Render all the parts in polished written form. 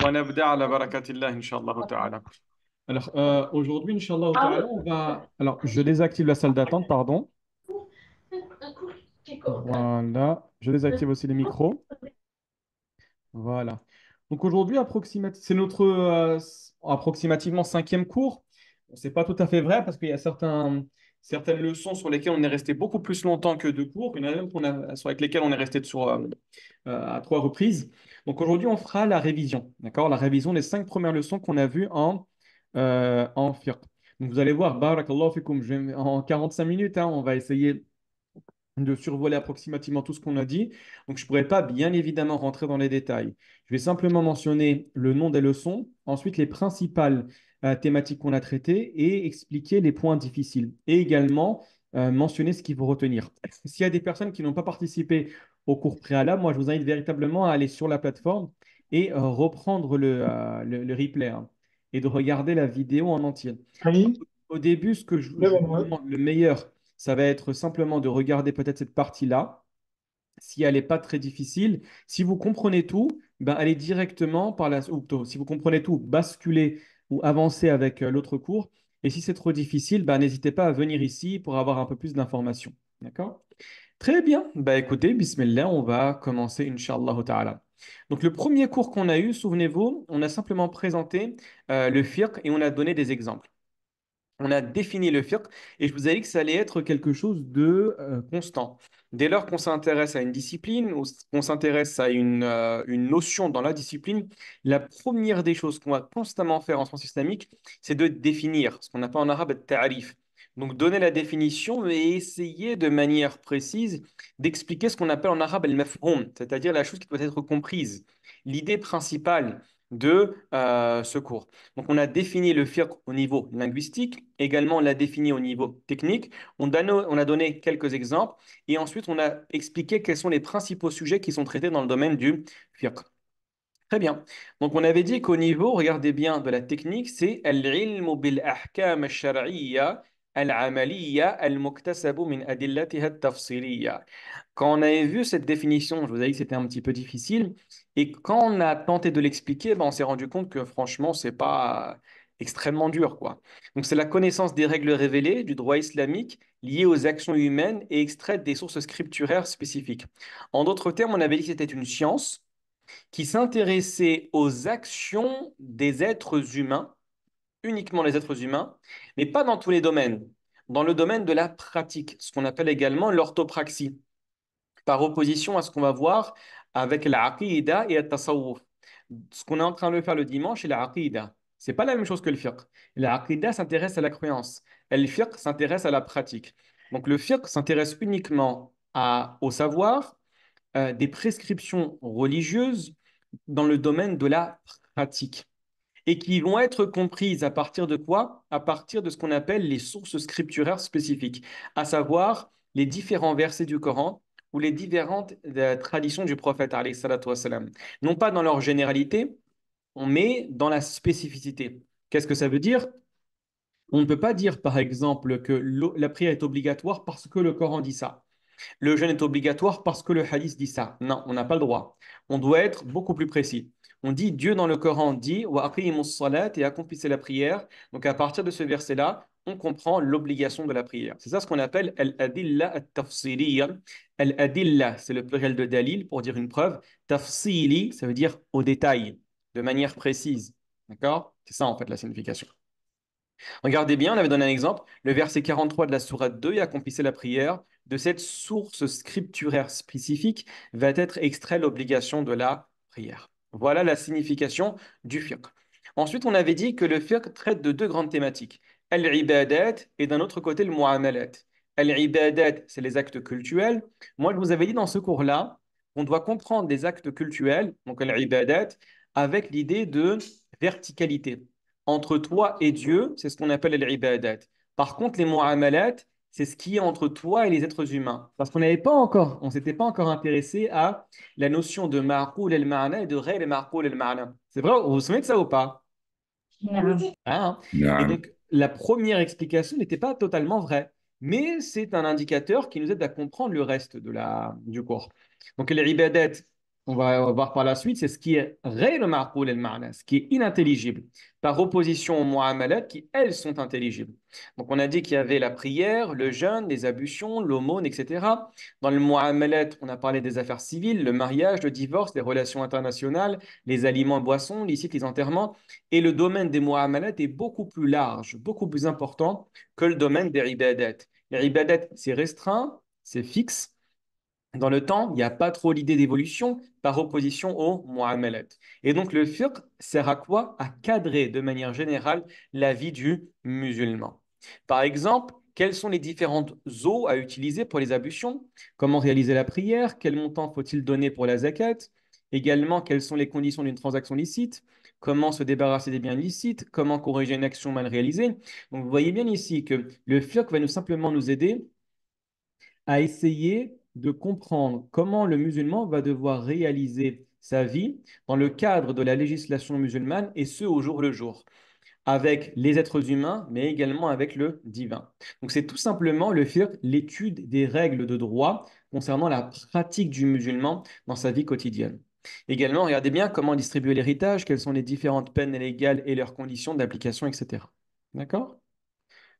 ونبدأ على بركة الله إن شاء الله تعالى. Alors, aujourd'hui, Inch'Allah ta'ala, on va. Alors, je désactive la salle d'attente, pardon. Voilà. Je désactive aussi les micros. Voilà. Donc, aujourd'hui, c'est notre approximativement cinquième cours. Bon, c'est pas tout à fait vrai parce qu'il y a certaines leçons sur lesquelles on est resté beaucoup plus longtemps que deux cours. Il y en a même sur lesquelles on est resté à trois reprises. Donc, aujourd'hui, on fera la révision. D'accord? La révision des cinq premières leçons qu'on a vues en fiqh. Donc, vous allez voir, barakallahu fikum, en 45 minutes, hein, on va essayer de survoler approximativement tout ce qu'on a dit. Donc, je ne pourrais pas bien évidemment rentrer dans les détails. Je vais simplement mentionner le nom des leçons, ensuite les principales thématiques qu'on a traitées et expliquer les points difficiles. Et également mentionner ce qu'il faut retenir. S'il y a des personnes qui n'ont pas participé au cours préalable, moi, je vous invite véritablement à aller sur la plateforme et reprendre le replay, hein, et de regarder la vidéo en entier. Oui, Au début, ce que je vous recommande le meilleur, ça va être simplement de regarder peut-être cette partie-là. Si elle n'est pas très difficile, si vous comprenez tout, ben allez directement ou plutôt, si vous comprenez tout, basculez ou avancez avec l'autre cours. Et si c'est trop difficile, ben, n'hésitez pas à venir ici pour avoir un peu plus d'informations. D'accord? Très bien. Bah écoutez, bismillah, on va commencer, Inch'Allah ta'ala. Donc, le premier cours qu'on a eu, souvenez-vous, on a simplement présenté le fiqh et on a donné des exemples. On a défini le fiqh et je vous ai dit que ça allait être quelque chose de constant. Dès lors qu'on s'intéresse à une discipline ou qu'on s'intéresse à une notion dans la discipline, la première des choses qu'on va constamment faire en sciences islamiques, c'est de définir ce qu'on appelle en arabe ta'rif. Donc donner la définition et essayer de manière précise d'expliquer ce qu'on appelle en arabe al-mafhoum, c'est-à-dire la chose qui doit être comprise, l'idée principale de ce cours. Donc, on a défini le fiqh au niveau linguistique, également on l'a défini au niveau technique, on a donné quelques exemples et ensuite on a expliqué quels sont les principaux sujets qui sont traités dans le domaine du fiqh. Très bien. Donc, on avait dit qu'au niveau, regardez bien, de la technique, c'est al-ilmu bil-ahkam al-shar'iyya al-amaliyya al-muktasabu min adillatiha at-tafsiliyya. Quand on avait vu cette définition, je vous ai dit que c'était un petit peu difficile. Et quand on a tenté de l'expliquer, ben, on s'est rendu compte que franchement, c'est pas extrêmement dur, quoi. Donc, c'est la connaissance des règles révélées du droit islamique liées aux actions humaines et extraites des sources scripturaires spécifiques. En d'autres termes, on avait dit que c'était une science qui s'intéressait aux actions des êtres humains, uniquement les êtres humains, mais pas dans tous les domaines. Dans le domaine de la pratique, ce qu'on appelle également l'orthopraxie, par opposition à ce qu'on va voir avec l'aqidah et le tasawwuf. Ce qu'on est en train de faire le dimanche, c'est l'aqidah. C'est pas la même chose que le fiqh. L'aqidah s'intéresse à la croyance. Et le fiqh s'intéresse à la pratique. Donc le fiqh s'intéresse uniquement au savoir, des prescriptions religieuses dans le domaine de la pratique et qui vont être comprises à partir de quoi? À partir de ce qu'on appelle les sources scripturaires spécifiques, à savoir les différents versets du Coran ou les différentes traditions du prophète, alayhi salatu wassalam. Non pas dans leur généralité, mais dans la spécificité. Qu'est-ce que ça veut dire? On ne peut pas dire, par exemple, que la prière est obligatoire parce que le Coran dit ça. Le jeûne est obligatoire parce que le hadith dit ça. Non, on n'a pas le droit. On doit être beaucoup plus précis. On dit, Dieu dans le Coran dit, wa aqimus salat et accomplissez la prière. Donc à partir de ce verset-là, on comprend l'obligation de la prière. C'est ça ce qu'on appelle al-adilla at-tafsiliya. Al-adilla, c'est le pluriel de dalil pour dire une preuve. Tafsili, ça veut dire au détail, de manière précise. D'accord? C'est ça en fait la signification. Regardez bien, on avait donné un exemple, le verset 43 de la sourate 2, et accomplissez la prière. De cette source scripturaire spécifique va être extrait l'obligation de la prière. Voilà la signification du fiqh. Ensuite, on avait dit que le fiqh traite de deux grandes thématiques, al-ibadat et d'un autre côté le muamalat. Al-ibadat, c'est les actes cultuels. Moi, je vous avais dit dans ce cours-là, on doit comprendre les actes cultuels, donc al-ibadat, avec l'idée de verticalité entre toi et Dieu, c'est ce qu'on appelle l'ibadat. Par contre, les mu'amalat, c'est ce qui est entre toi et les êtres humains. Parce on s'était pas encore intéressé à la notion de ma'qul el-ma'na et de ghayr ma'qul el-ma'na. C'est vrai, vous vous souvenez de ça ou pas? Hein. Et نعم. donc, la première explication n'était pas totalement vraie, mais c'est un indicateur qui nous aide à comprendre le reste du cours. Donc, l'ibadat, on va voir par la suite, c'est ce qui est غير معقول المعنى, ce qui est inintelligible, par opposition aux mu'amalat qui, elles, sont intelligibles. Donc, on a dit qu'il y avait la prière, le jeûne, les ablutions, l'aumône, etc. Dans le mu'amalat, on a parlé des affaires civiles, le mariage, le divorce, les relations internationales, les aliments et boissons, licites, les enterrements. Et le domaine des mu'amalat est beaucoup plus large, beaucoup plus important que le domaine des ibadat. Les ibadat, c'est restreint, c'est fixe. Dans le temps, il n'y a pas trop l'idée d'évolution par opposition au mu'amalat. Et donc le fiqh sert à quoi? À cadrer de manière générale la vie du musulman. Par exemple, quelles sont les différentes eaux à utiliser pour les ablutions? Comment réaliser la prière? Quel montant faut-il donner pour la zakat? Également, quelles sont les conditions d'une transaction licite? Comment se débarrasser des biens licites? Comment corriger une action mal réalisée? Donc vous voyez bien ici que le fiqh va simplement nous aider à essayer de comprendre comment le musulman va devoir réaliser sa vie dans le cadre de la législation musulmane et ce au jour le jour, avec les êtres humains, mais également avec le divin. Donc c'est tout simplement le fiqh, l'étude des règles de droit concernant la pratique du musulman dans sa vie quotidienne. Également, regardez bien comment distribuer l'héritage, quelles sont les différentes peines légales et leurs conditions d'application, etc. D'accord?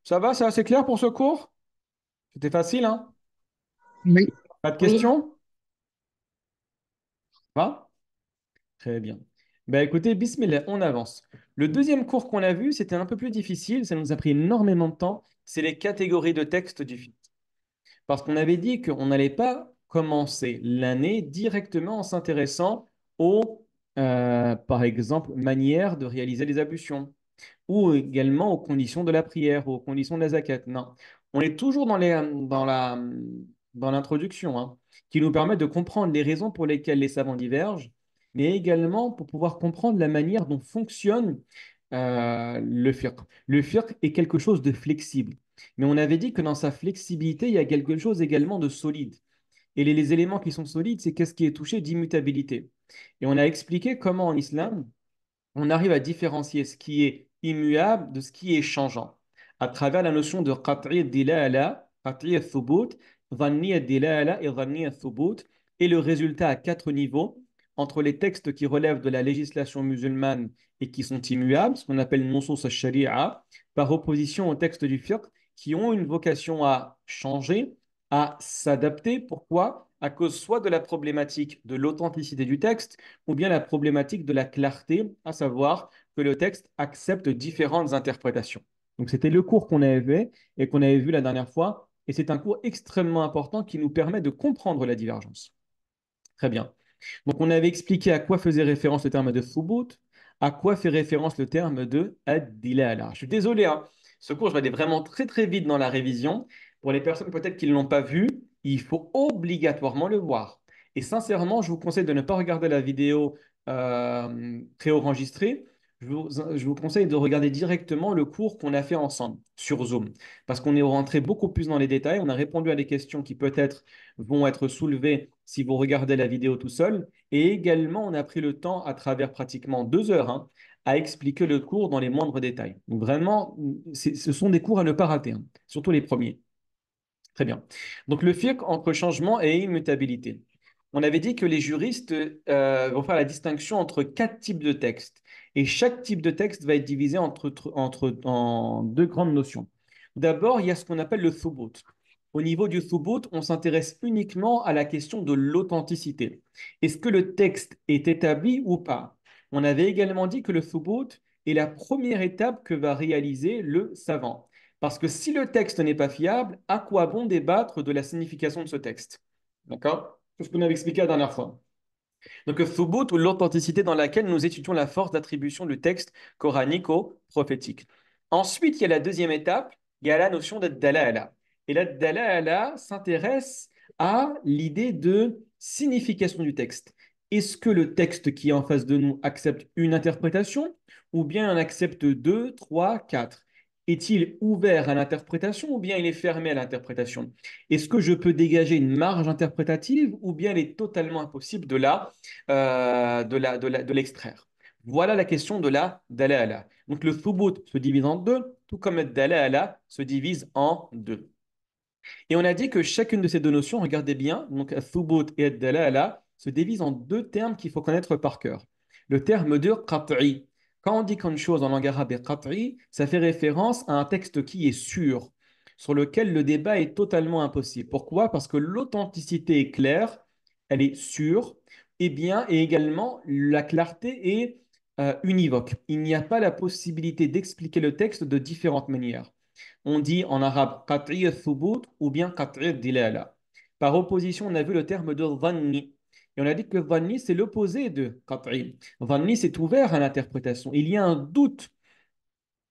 Ça va, c'est assez clair pour ce cours? C'était facile, hein? Oui, Pas de oui. questions? Va? Très bien. Ben écoutez, bismillah, on avance. Le deuxième cours qu'on a vu, c'était un peu plus difficile, ça nous a pris énormément de temps, c'est les catégories de texte du fiqh. Parce qu'on avait dit qu'on n'allait pas commencer l'année directement en s'intéressant aux, par exemple, manières de réaliser les ablutions ou également aux conditions de la prière, aux conditions de la zakat. Non, on est toujours dans l'introduction, hein, qui nous permet de comprendre les raisons pour lesquelles les savants divergent, mais également pour pouvoir comprendre la manière dont fonctionne le fiqh. Le fiqh est quelque chose de flexible, mais on avait dit que dans sa flexibilité, il y a quelque chose également de solide. Et les éléments qui sont solides, c'est qu'est-ce qui est touché d'immutabilité. Et on a expliqué comment en islam, on arrive à différencier ce qui est immuable de ce qui est changeant à travers la notion de qat'i dilala, qat'i thubut, dhanni dilala et dhanni thubut et le résultat à quatre niveaux entre les textes qui relèvent de la législation musulmane et qui sont immuables, ce qu'on appelle nusus al-sharia, par opposition aux textes du fiqh qui ont une vocation à changer, à s'adapter. Pourquoi? À cause soit de la problématique de l'authenticité du texte, ou bien la problématique de la clarté, à savoir que le texte accepte différentes interprétations. Donc, c'était le cours qu'on avait fait et qu'on avait vu la dernière fois, et c'est un cours extrêmement important qui nous permet de comprendre la divergence. Très bien. Donc, on avait expliqué à quoi faisait référence le terme de thubut, à quoi fait référence le terme de ad-dilala. Je suis désolé, hein. Ce cours, je vais aller vraiment très très vite dans la révision. Pour les personnes peut-être qui ne l'ont pas vu, il faut obligatoirement le voir. Et sincèrement, je vous conseille de ne pas regarder la vidéo préenregistrée. Je vous conseille de regarder directement le cours qu'on a fait ensemble sur Zoom. Parce qu'on est rentré beaucoup plus dans les détails. On a répondu à des questions qui peut-être vont être soulevées si vous regardez la vidéo tout seul. Et également, on a pris le temps, à travers pratiquement 2 heures, hein, à expliquer le cours dans les moindres détails. Donc vraiment, ce sont des cours à ne pas rater, hein, surtout les premiers. Très bien. Donc le fiqh entre changement et immutabilité. On avait dit que les juristes vont faire la distinction entre 4 types de textes. Et chaque type de texte va être divisé en deux grandes notions. D'abord, il y a ce qu'on appelle le thubut. Au niveau du thubut, on s'intéresse uniquement à la question de l'authenticité. Est-ce que le texte est établi ou pas? On avait également dit que le thubut est la première étape que va réaliser le savant. Parce que si le texte n'est pas fiable, à quoi bon débattre de la signification de ce texte? D'accord? C'est ce qu'on avait expliqué la dernière fois. Donc, le thubut ou l'authenticité dans laquelle nous étudions la force d'attribution du texte coranique au prophétique. Ensuite, il y a la deuxième étape, il y a la notion de dalala. Et la dalala s'intéresse à l'idée de signification du texte. Est-ce que le texte qui est en face de nous accepte une interprétation ou bien en accepte deux, trois, quatre? Est-il ouvert à l'interprétation ou bien il est fermé à l'interprétation? Est-ce que je peux dégager une marge interprétative ou bien il est totalement impossible de l'extraire? Voilà la question de la dalala. Donc le thubut se divise en deux, tout comme le dalala se divise en deux. Et on a dit que chacune de ces deux notions, regardez bien, donc thubut et dalala, se divise en deux termes qu'il faut connaître par cœur. Le terme de qat'i. Quand on dit qu'une chose en langue arabe est qat'i, ça fait référence à un texte qui est sûr, sur lequel le débat est totalement impossible. Pourquoi? Parce que l'authenticité est claire, elle est sûre, et bien, et également la clarté est univoque. Il n'y a pas la possibilité d'expliquer le texte de différentes manières. On dit en arabe qat'i thubut ou bien qat'i dilala. Par opposition, on a vu le terme de dhanni. Et on a dit que dhanni, c'est l'opposé de qat'i. Dhanni, c'est ouvert à l'interprétation. Il y a un doute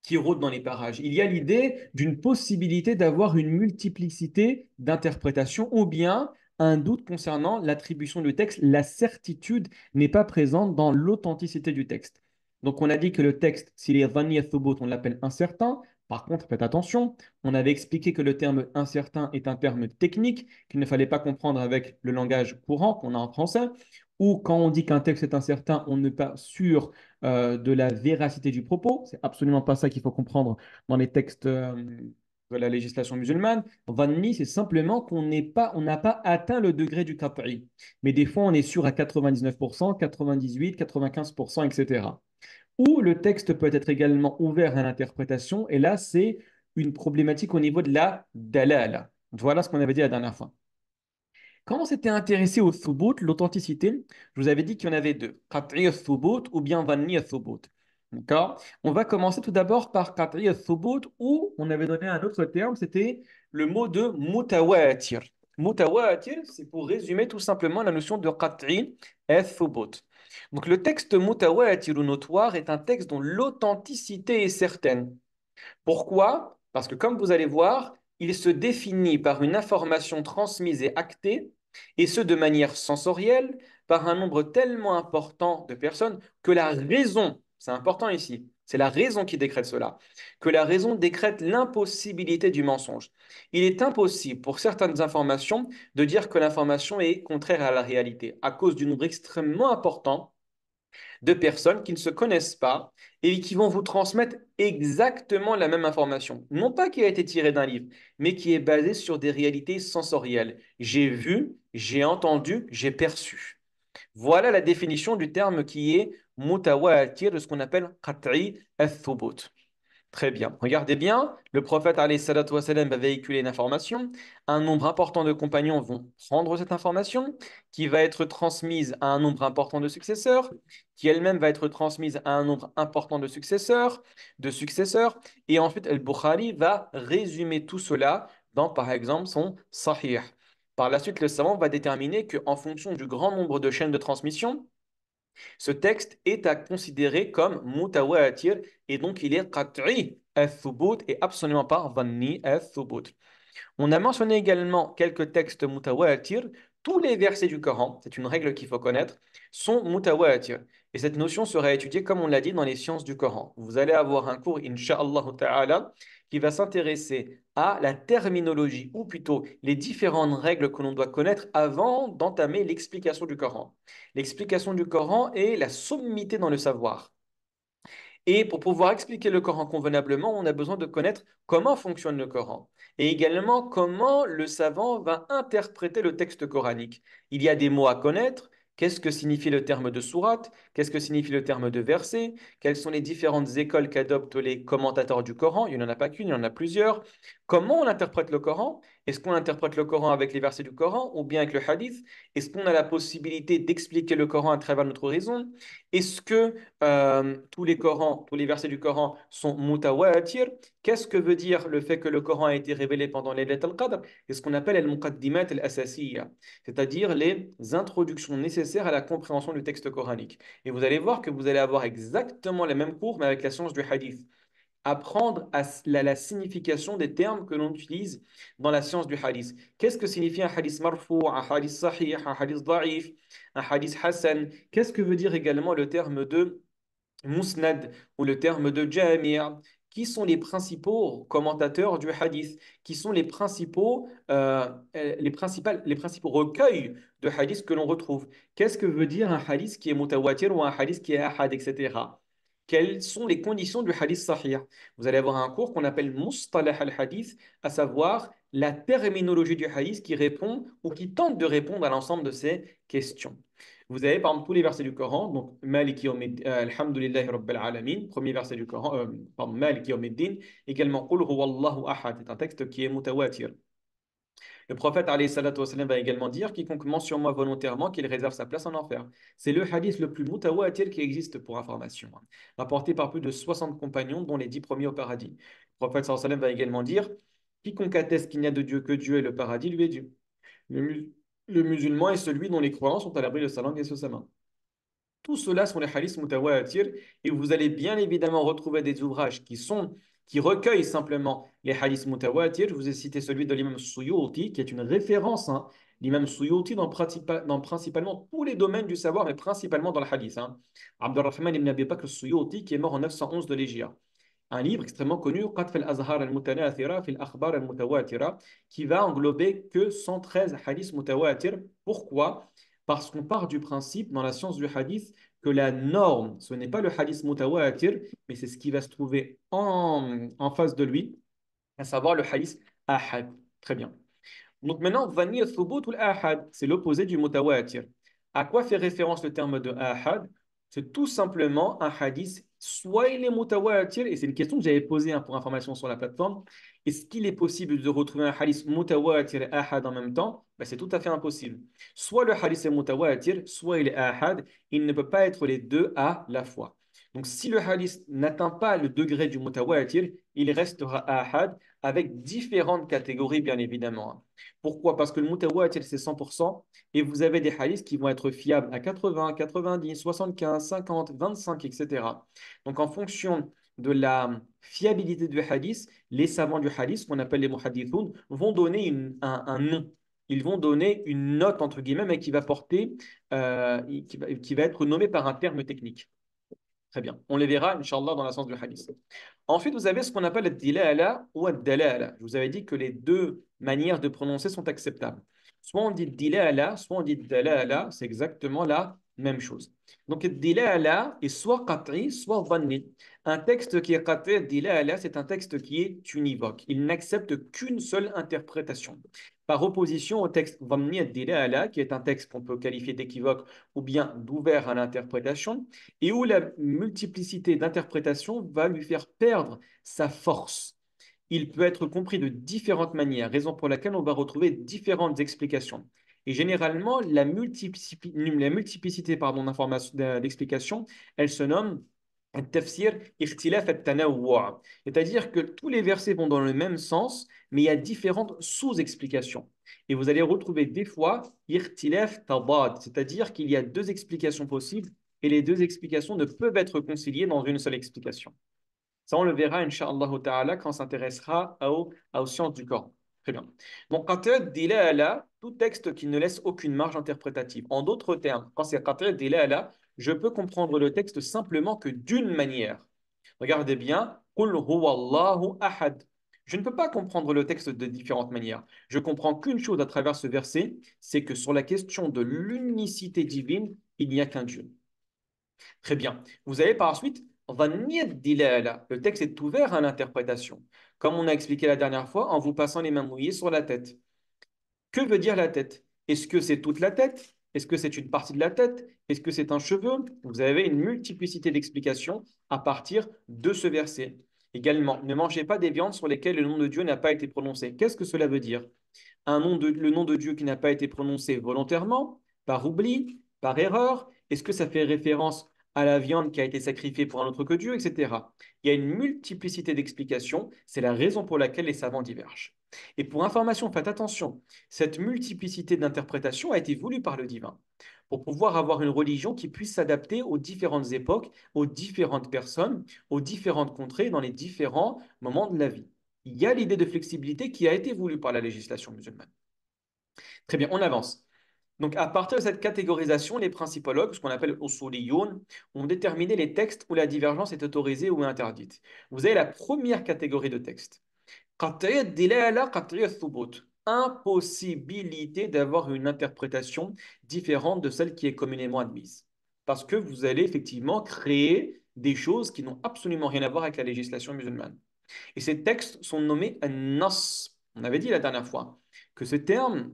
qui rôde dans les parages. Il y a l'idée d'une possibilité d'avoir une multiplicité d'interprétations ou bien un doute concernant l'attribution du texte. La certitude n'est pas présente dans l'authenticité du texte. Donc on a dit que le texte, s'il est dhanni thubut, on l'appelle incertain. Par contre, faites attention, on avait expliqué que le terme incertain est un terme technique qu'il ne fallait pas comprendre avec le langage courant qu'on a en français, ou quand on dit qu'un texte est incertain, on n'est pas sûr de la véracité du propos. C'est absolument pas ça qu'il faut comprendre dans les textes de la législation musulmane. Dhanni, c'est simplement on n'a pas atteint le degré du qat'i. Mais des fois, on est sûr à 99%, 98, 95%, etc. Ou le texte peut être également ouvert à l'interprétation, et là, c'est une problématique au niveau de la dalala. Voilà ce qu'on avait dit la dernière fois. Quand on s'était intéressé au thubut, l'authenticité, je vous avais dit qu'il y en avait deux, qat'i thubut ou bien dhanni thubut. D'accord? On va commencer tout d'abord par qat'i thubut où on avait donné un autre terme, c'était le mot de mutawatir. Mutawatir, c'est pour résumer tout simplement la notion de qat'i et thubut. Donc le texte mutawatir ou notoire est un texte dont l'authenticité est certaine. Pourquoi? Parce que comme vous allez voir, il se définit par une information transmise et actée, et ce de manière sensorielle, par un nombre tellement important de personnes que la raison, c'est important ici, c'est la raison qui décrète cela, que la raison décrète l'impossibilité du mensonge. Il est impossible pour certaines informations de dire que l'information est contraire à la réalité, à cause du nombre extrêmement important de personnes qui ne se connaissent pas et qui vont vous transmettre exactement la même information. Non pas qui a été tirée d'un livre, mais qui est basée sur des réalités sensorielles. J'ai vu, j'ai entendu, j'ai perçu. Voilà la définition du terme qui est mutawatir, de ce qu'on appelle qat'i al-thubut. Très bien. Regardez bien, le prophète alayhi salatu wa salam va véhiculer une information. Un nombre important de compagnons vont prendre cette information, qui va être transmise à un nombre important de successeurs, qui elle-même va être transmise à un nombre important de successeurs. Et ensuite, Al-Bukhari va résumer tout cela dans, par exemple, son Sahih. Par la suite, le savant va déterminer qu'en fonction du grand nombre de chaînes de transmission, ce texte est à considérer comme mutawatir et donc il est qat'i al-thubut et absolument pas dhanni al-thubut. On a mentionné également quelques textes mutawatir. Tous les versets du Coran, c'est une règle qu'il faut connaître, sont mutawatir. Et cette notion sera étudiée, comme on l'a dit, dans les sciences du Coran. Vous allez avoir un cours, Inch'Allah ta'ala, qui va s'intéresser à la terminologie, ou plutôt les différentes règles que l'on doit connaître avant d'entamer l'explication du Coran. L'explication du Coran est la sommité dans le savoir. Et pour pouvoir expliquer le Coran convenablement, on a besoin de connaître comment fonctionne le Coran et également comment le savant va interpréter le texte coranique. Il y a des mots à connaître. Qu'est-ce que signifie le terme de sourate? Qu'est-ce que signifie le terme de verset? Quelles sont les différentes écoles qu'adoptent les commentateurs du Coran? Il n'y en a pas qu'une, il y en a plusieurs. Comment on interprète le Coran? Est-ce qu'on interprète le Coran avec les versets du Coran ou bien avec le hadith? Est-ce qu'on a la possibilité d'expliquer le Coran à travers notre raison? Est-ce que tous les versets du Coran sont mutawatir? Qu'est-ce que veut dire le fait que le Coran a été révélé pendant les Laylat al-Qadr? C'est ce qu'on appelle al-muqaddimat al-asasiyya, c'est-à-dire les introductions nécessaires à la compréhension du texte coranique. Et vous allez voir que vous allez avoir exactement les mêmes cours, mais avec la science du hadith. Apprendre la signification des termes que l'on utilise dans la science du hadith. Qu'est-ce que signifie un hadith marfou, un hadith sahih, un hadith da'if, un hadith hassan? Qu'est-ce que veut dire également le terme de musnad ou le terme de jami'? Qui sont les principaux commentateurs du hadith? Qui sont les principaux recueils de hadith que l'on retrouve? Qu'est-ce que veut dire un hadith qui est mutawatir ou un hadith qui est ahad, etc. quelles sont les conditions du hadith sahih. Vous allez avoir un cours qu'on appelle Mustalah al-Hadith, à savoir la terminologie du hadith qui répond ou qui tente de répondre à l'ensemble de ces questions. Vous avez par exemple tous les versets du Coran, donc Maliki Alhamdulillahi Rabbil Alamin, premier verset du Coran, pardon, Maliki Yawmiddin, également Qul Huwallahu Ahad, c'est un texte qui est mutawatir. Le prophète alayhi salatu wassalam, va également dire quiconque ment sur moi volontairement qu'il réserve sa place en enfer. C'est le hadith le plus mutawatir qui existe pour information, rapporté par plus de 60 compagnons, dont les 10 premiers au paradis. Le prophète sallallahu alayhi wa sallam va également dire quiconque atteste qu'il n'y a de Dieu que Dieu et le paradis lui est dû. Le, le musulman est celui dont les croyants sont à l'abri de sa langue et de sa main. Tout cela sont les hadiths mutawatir et vous allez bien évidemment retrouver des ouvrages qui recueillent simplement les hadiths mutawatir. Je vous ai cité celui de l'imam Suyuti qui est une référence. L'imam Suyuti dans principalement tous les domaines du savoir, mais principalement dans le hadith. Abdurrahman ibn Abi Bakr Suyuti qui est mort en 911 de l'Hégire. Un livre extrêmement connu, Qatf al-Azhar al-Mutanathira fil Akhbar al-Mutawatira, qui va englober que 113 hadiths mutawatir. Pourquoi? Parce qu'on part du principe dans la science du hadith que la norme, ce n'est pas le hadith mutawatir, mais c'est ce qui va se trouver en face de lui, à savoir le hadith ahad. Très bien. Donc maintenant, Vanni al-Thubut ou al-Ahad, c'est l'opposé du mutawatir. À quoi fait référence le terme de Ahad? C'est tout simplement un hadith, soit il est mutawatir, et c'est une question que j'avais posée pour information sur la plateforme, est-ce qu'il est possible de retrouver un hadith mutawatir et Ahad en même temps? Ben, c'est tout à fait impossible. Soit le hadith est mutawatir, soit il est Ahad, il ne peut pas être les deux à la fois. Donc si le hadith n'atteint pas le degré du mutawatir, il restera Ahad avec différentes catégories bien évidemment. Pourquoi? Parce que le mutawatir, c'est 100%, et vous avez des hadiths qui vont être fiables à 80, 90, 75, 50, 25, etc. Donc, en fonction de la fiabilité du hadith, les savants du hadith, qu'on appelle les muhaddithoun, vont donner un nom. Ils vont donner une note, entre guillemets, mais qui va porter, qui va être nommée par un terme technique. Très bien. On les verra, Inch'Allah, dans la science du hadith. Ensuite, vous avez ce qu'on appelle le dilala ou le dalala. Je vous avais dit que les deux manières de prononcer sont acceptables. Soit on dit dilala, soit on dit dalala, c'est exactement la même chose. Donc, dilala est soit qat'i, soit dhanni. Un texte qui est qat'i, dilala, c'est un texte qui est univoque. Il n'accepte qu'une seule interprétation. Par opposition au texte dhanni dilala, qui est un texte qu'on peut qualifier d'équivoque ou bien d'ouvert à l'interprétation, et où la multiplicité d'interprétations va lui faire perdre sa force. Il peut être compris de différentes manières, raison pour laquelle on va retrouver différentes explications. Et généralement, la multiplicité d'explications, elle se nomme tafsir ikhtilaf at-tanawwu'. C'est-à-dire que tous les versets vont dans le même sens, mais il y a différentes sous-explications. Et vous allez retrouver des fois ikhtilaf tabad, c'est-à-dire qu'il y a deux explications possibles et les deux explications ne peuvent être conciliées dans une seule explication. Ça, on le verra, Inch'Allah ta'ala, quand on s'intéressera aux sciences du Coran. Très bien. Donc, qat'i' dilala, tout texte qui ne laisse aucune marge interprétative. En d'autres termes, quand c'est qat'i' dilala, je peux comprendre le texte simplement que d'une manière. Regardez bien, Qul huwallahu ahad. Je ne peux pas comprendre le texte de différentes manières. Je comprends qu'une chose à travers ce verset, c'est que sur la question de l'unicité divine, il n'y a qu'un Dieu. Très bien. Vous avez par la suite Dhanniya dilala. Le texte est ouvert à l'interprétation. Comme on a expliqué la dernière fois, en vous passant les mains mouillées sur la tête. Que veut dire la tête? Est-ce que c'est toute la tête? Est-ce que c'est une partie de la tête? Est-ce que c'est un cheveu? Vous avez une multiplicité d'explications à partir de ce verset. Également, ne mangez pas des viandes sur lesquelles le nom de Dieu n'a pas été prononcé. Qu'est-ce que cela veut dire? Le nom de Dieu qui n'a pas été prononcé volontairement, par oubli, par erreur? Est-ce que ça fait référence à la viande qui a été sacrifiée pour un autre que Dieu, etc. Il y a une multiplicité d'explications, c'est la raison pour laquelle les savants divergent. Et pour information, faites attention, cette multiplicité d'interprétations a été voulue par le divin pour pouvoir avoir une religion qui puisse s'adapter aux différentes époques, aux différentes personnes, aux différentes contrées, dans les différents moments de la vie. Il y a l'idée de flexibilité qui a été voulue par la législation musulmane. Très bien, on avance. Donc, à partir de cette catégorisation, les principologues, ce qu'on appelle usuliyoun, ont déterminé les textes où la divergence est autorisée ou interdite. Vous avez la première catégorie de textes. Qat'iyyat dilala, qat'iyyat thubut. Impossibilité d'avoir une interprétation différente de celle qui est communément admise. Parce que vous allez effectivement créer des choses qui n'ont absolument rien à voir avec la législation musulmane. Et ces textes sont nommés nas. On avait dit la dernière fois que ce terme,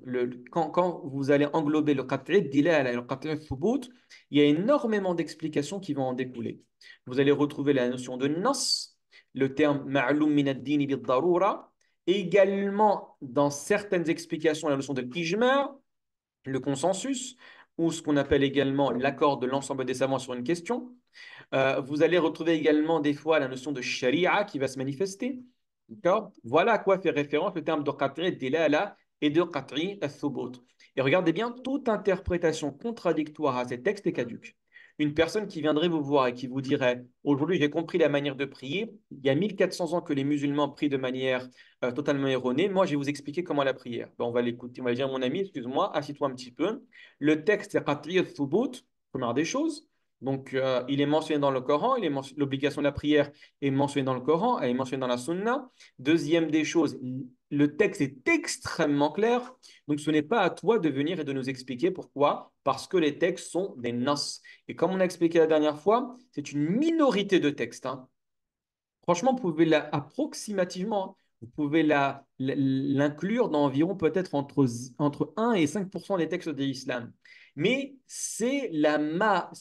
quand vous allez englober le qat'i dilala et le qat'i thubut, il y a énormément d'explications qui vont en découler. Vous allez retrouver la notion de nas, le terme ma'loum min ad-din bid-darura, et également dans certaines explications la notion de ijma', le consensus, ou ce qu'on appelle également l'accord de l'ensemble des savants sur une question. Vous allez retrouver également des fois la notion de sharia qui va se manifester. D'accord? Voilà à quoi fait référence le terme de qat'i dilala et de qat'i thubut. Et regardez bien, toute interprétation contradictoire à ces textes est caduque. Une personne qui viendrait vous voir et qui vous dirait aujourd'hui j'ai compris la manière de prier, il y a 1400 ans que les musulmans prient de manière totalement erronée, moi je vais vous expliquer comment la prière. Ben, on va l'écouter, on va dire mon ami, excuse-moi, assis-toi un petit peu. Le texte est qat'i thubut, première des choses. Donc, il est mentionné dans le Coran, l'obligation de la prière est mentionnée dans le Coran, elle est mentionnée dans la Sunna. Deuxième des choses, le texte est extrêmement clair. Donc, ce n'est pas à toi de venir et de nous expliquer pourquoi. Parce que les textes sont des nas. Et comme on a expliqué la dernière fois, c'est une minorité de textes, hein. Franchement, vous pouvez approximativement, hein, vous pouvez l'inclure dans environ peut-être entre 1 et 5% des textes de l'islam. Mais c'est la,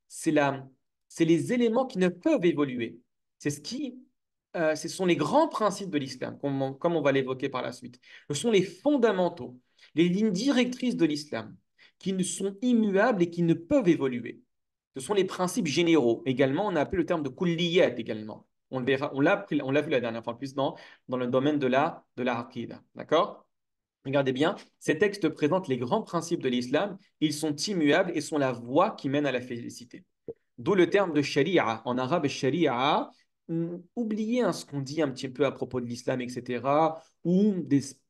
c'est les éléments qui ne peuvent évoluer. Ce sont les grands principes de l'islam, comme on va l'évoquer par la suite. Ce sont les fondamentaux, les lignes directrices de l'islam, qui ne sont immuables et qui ne peuvent évoluer. Ce sont les principes généraux. Également, on a appelé le terme de kulliyat également. On le verra, on l'a vu la dernière fois, plus dans le domaine de la aqidah. D'accord? Regardez bien, ces textes présentent les grands principes de l'islam. Ils sont immuables et sont la voie qui mène à la félicité. D'où le terme de sharia. En arabe, sharia, oubliez ce qu'on dit un petit peu à propos de l'islam, etc. Ou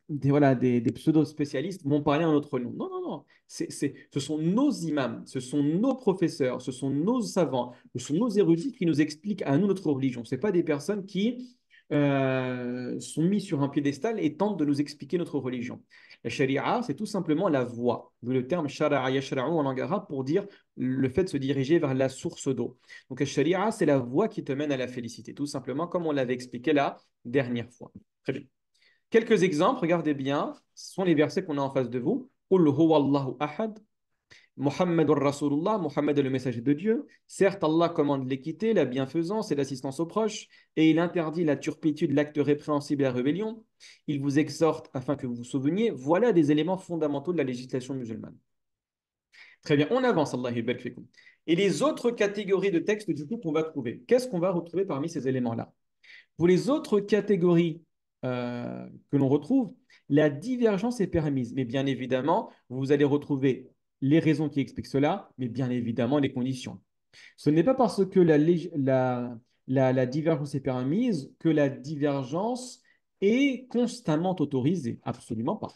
voilà, des pseudo-spécialistes vont parler un autre nom. Non, non, non. Ce sont nos imams, ce sont nos professeurs, ce sont nos savants, ce sont nos érudits qui nous expliquent à nous notre religion. Ce pas des personnes qui sont mis sur un piédestal et tentent de nous expliquer notre religion. La sharia, c'est tout simplement la voie. D'où le terme shara'a yashra'u en langue arabe pour dire le fait de se diriger vers la source d'eau. Donc, la sharia, c'est la voie qui te mène à la félicité, tout simplement comme on l'avait expliqué la dernière fois. Très bien. Quelques exemples, regardez bien, ce sont les versets qu'on a en face de vous. Qul huwa Allahu ahad, Muhammadur Rasulullah, Muhammad est le messager de Dieu. Certes, Allah commande l'équité, la bienfaisance et l'assistance aux proches, et il interdit la turpitude, l'acte répréhensible et la rébellion. Il vous exhorte afin que vous vous souveniez. Voilà des éléments fondamentaux de la législation musulmane. Très bien, on avance, Allah yabarak fikum. Et les autres catégories de textes, du coup, qu'on va trouver. Qu'est-ce qu'on va retrouver parmi ces éléments-là? Pour les autres catégories que l'on retrouve, la divergence est permise. Mais bien évidemment, vous allez retrouver les raisons qui expliquent cela, mais bien évidemment les conditions. Ce n'est pas parce que la divergence est permise que la divergence est constamment autorisée. Absolument pas.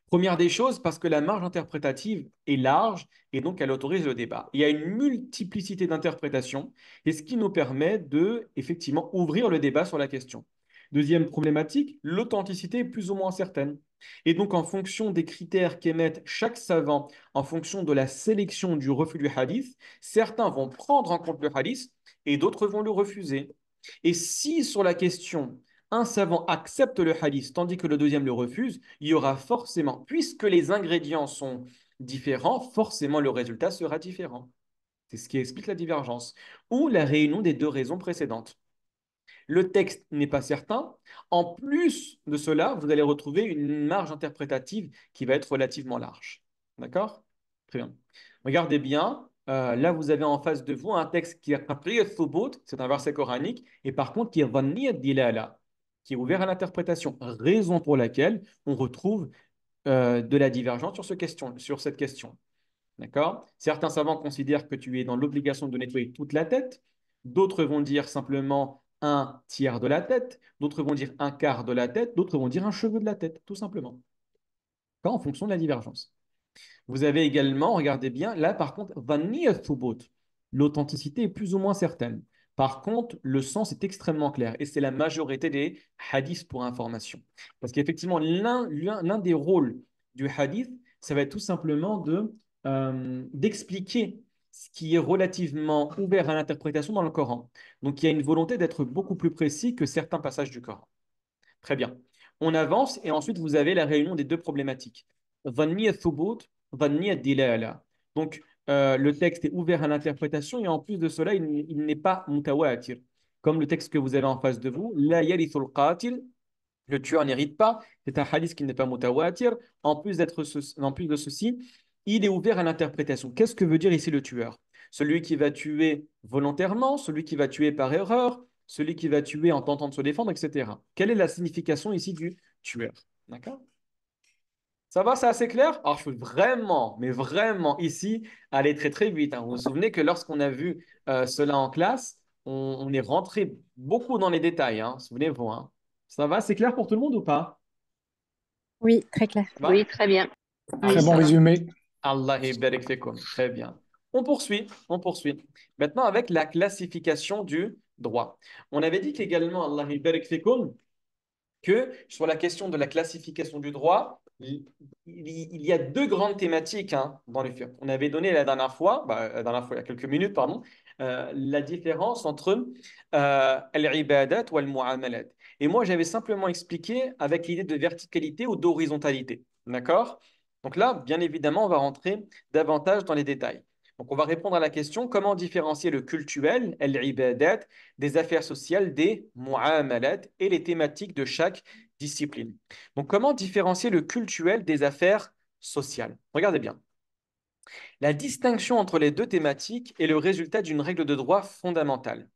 Première des choses, parce que la marge interprétative est large et donc elle autorise le débat. Il y a une multiplicité d'interprétations et ce qui nous permet de effectivement ouvrir le débat sur la question. Deuxième problématique, l'authenticité est plus ou moins certaine. Et donc, en fonction des critères qu'émettent chaque savant, en fonction de la sélection du refus du hadith, certains vont prendre en compte le hadith et d'autres vont le refuser. Et si sur la question un savant accepte le hadith tandis que le deuxième le refuse, il y aura forcément, puisque les ingrédients sont différents, forcément le résultat sera différent. C'est ce qui explique la divergence. Ou la réunion des deux raisons précédentes. Le texte n'est pas certain. En plus de cela, vous allez retrouver une marge interprétative qui va être relativement large. D'accord? Très bien. Regardez bien. Là, vous avez en face de vous un texte qui est qat'iyat thubut, c'est un verset coranique, et par contre qui est dhanniyat dilala, qui est ouvert à l'interprétation. Raison pour laquelle on retrouve de la divergence sur cette question. D'accord? Certains savants considèrent que tu es dans l'obligation de nettoyer toute la tête. D'autres vont dire simplement un tiers de la tête. D'autres vont dire un quart de la tête. D'autres vont dire un cheveu de la tête, tout simplement. En fonction de la divergence. Vous avez également, regardez bien, là par contre, Vaniyat Thubut. L'authenticité est plus ou moins certaine. Par contre, le sens est extrêmement clair et c'est la majorité des hadiths pour information. Parce qu'effectivement, l'un des rôles du hadith, ça va être tout simplement d'expliquer ce qui est relativement ouvert à l'interprétation dans le Coran. Donc il y a une volonté d'être beaucoup plus précis que certains passages du Coran. Très bien. On avance et ensuite vous avez la réunion des deux problématiques. Dhanni al-thubut, dhanni al-dilala. Donc le texte est ouvert à l'interprétation et en plus de cela, il n'est pas mutawatir. Comme le texte que vous avez en face de vous, la yarithul qatil, le tueur n'hérite pas. C'est un hadith qui n'est pas mutawatir. En plus de ceci, il est ouvert à l'interprétation. Qu'est-ce que veut dire ici le tueur? Celui qui va tuer volontairement, celui qui va tuer par erreur, celui qui va tuer en tentant de se défendre, etc. Quelle est la signification ici du tueur? D'accord? Ça va, c'est assez clair? Alors, je veux vraiment, mais vraiment ici, aller très très vite, hein. Vous vous souvenez que lorsqu'on a vu cela en classe, on est rentré beaucoup dans les détails, hein. Souvenez-vous, hein. Ça va, c'est clair pour tout le monde ou pas? Oui, très clair. Ça va? Oui, très bien. Très Oui, bon ça va. résumé. Allah barik fikum. Très bien. On poursuit, on poursuit. Maintenant, avec la classification du droit. On avait dit qu'également, Allah barik fikum, que sur la question de la classification du droit, il y a deux grandes thématiques, hein, dans les fiqh. On avait donné la dernière fois, il y a quelques minutes, pardon, la différence entre al-ibadat ou al-mu'amalat. Et moi, j'avais simplement expliqué avec l'idée de verticalité ou d'horizontalité. D'accord? Donc là, bien évidemment, on va rentrer davantage dans les détails. Donc, on va répondre à la question comment différencier le cultuel, al-ibadat, des affaires sociales, des mu'amalat et les thématiques de chaque discipline. Donc, comment différencier le cultuel des affaires sociales? Regardez bien. La distinction entre les deux thématiques est le résultat d'une règle de droit fondamentale.